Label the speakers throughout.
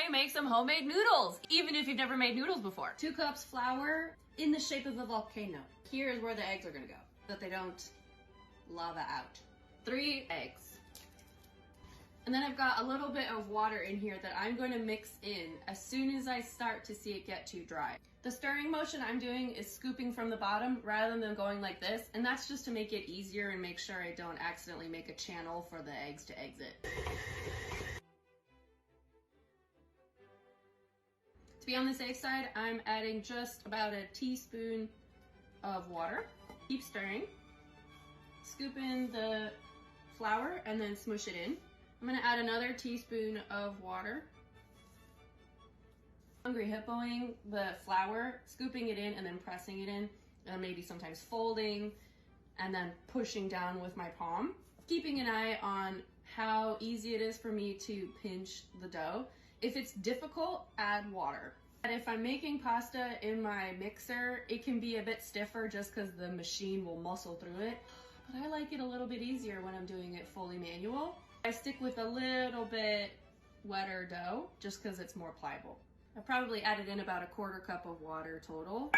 Speaker 1: you make some homemade noodles, even if you've never made noodles before. 2 cups flour in the shape of a volcano. Here is where the eggs are gonna go, so that they don't lava out. 3 eggs. And then I've got a little bit of water in here that I'm going to mix in as soon as I start to see it get too dry. The stirring motion I'm doing is scooping from the bottom rather than going like this, and that's just to make it easier and make sure I don't accidentally make a channel for the eggs to exit. To be on the safe side, I'm adding just about a teaspoon of water. Keep stirring. Scoop in the flour and then smush it in. I'm gonna add another teaspoon of water. Hungry hippoing the flour, scooping it in and then pressing it in, and maybe sometimes folding and then pushing down with my palm. Keeping an eye on how easy it is for me to pinch the dough. If it's difficult, add water. And if I'm making pasta in my mixer, it can be a bit stiffer just because the machine will muscle through it. But I like it a little bit easier when I'm doing it fully manual. I stick with a little bit wetter dough just because it's more pliable. I probably added in about a 1/4 cup of water total.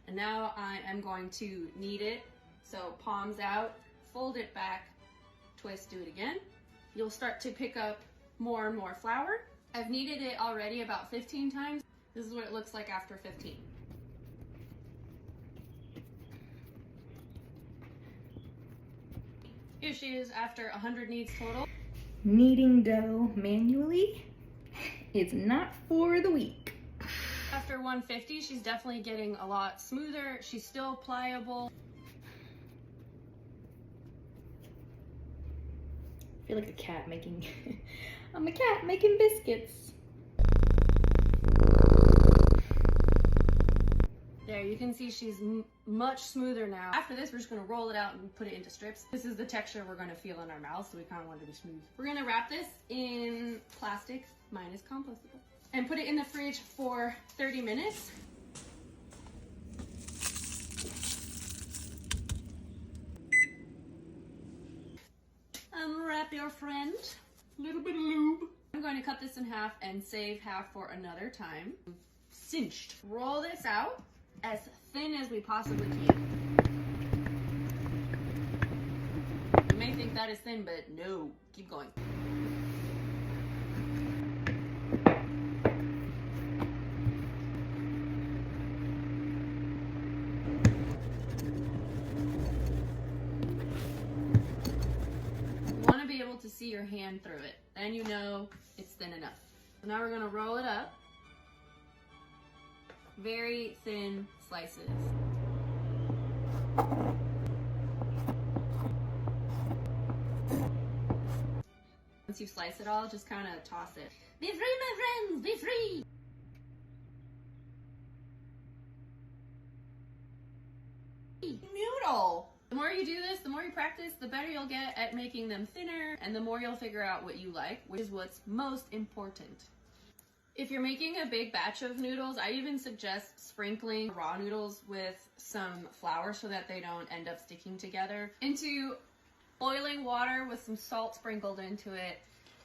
Speaker 1: And now I am going to knead it. So palms out, fold it back, twist, do it again. You'll start to pick up more and more flour. I've kneaded it already about 15 times. This is what it looks like after 15. Here she is after 100 kneads total.
Speaker 2: Kneading dough manually, it's not for the weak.
Speaker 1: After 150, she's definitely getting a lot smoother. She's still pliable.
Speaker 2: I feel like a cat making, I'm a cat making biscuits.
Speaker 1: There, you can see she's much smoother now. After this, we're just gonna roll it out and put it into strips. This is the texture we're gonna feel in our mouths, so we kind of want it to be smooth. We're gonna wrap this in plastic, mine is compostable, and put it in the fridge for 30 minutes. Unwrap your friend. A little bit of lube. I'm going to cut this in half and save half for another time. Cinched. Roll this out as thin as we possibly can. You may think that is thin, but no, keep going. You want to be able to see your hand through it, then you know it's thin enough. So now we're going to roll it up. Very thin slices. Once you slice it all, just kind of toss it. Be free, my friends, be free! Noodle! The more you do this, the more you practice, the better you'll get at making them thinner, and the more you'll figure out what you like, which is what's most important. If you're making a big batch of noodles, I even suggest sprinkling raw noodles with some flour so that they don't end up sticking together into boiling water with some salt sprinkled into it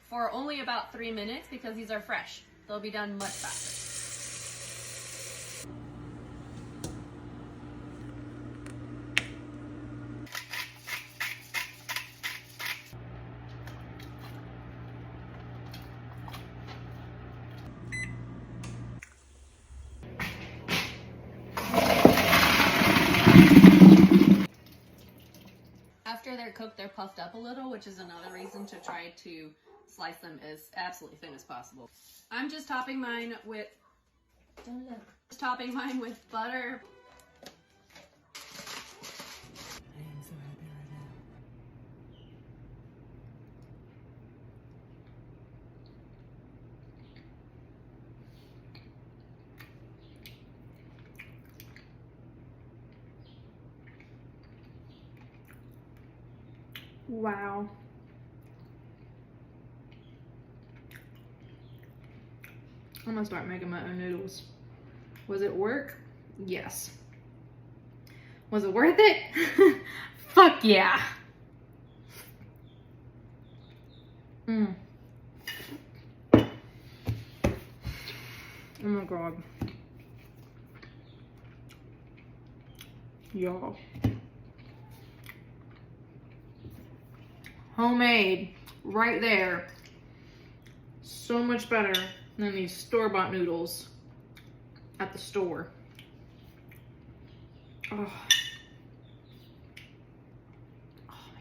Speaker 1: for only about 3 minutes because these are fresh. They'll be done much faster. After they're cooked, they're puffed up a little, which is another reason to try to slice them as absolutely thin as possible. I'm just topping mine with butter. I am so happy right now.
Speaker 2: Wow. I'm gonna start making my own noodles. Was it work? Yes. Was it worth it? Fuck yeah. Oh my god. Y'all. Homemade. Right there. So much better than these store-bought noodles at the store. Oh. Oh my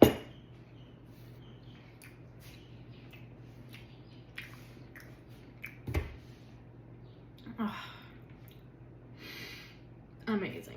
Speaker 2: god. Oh. Amazing.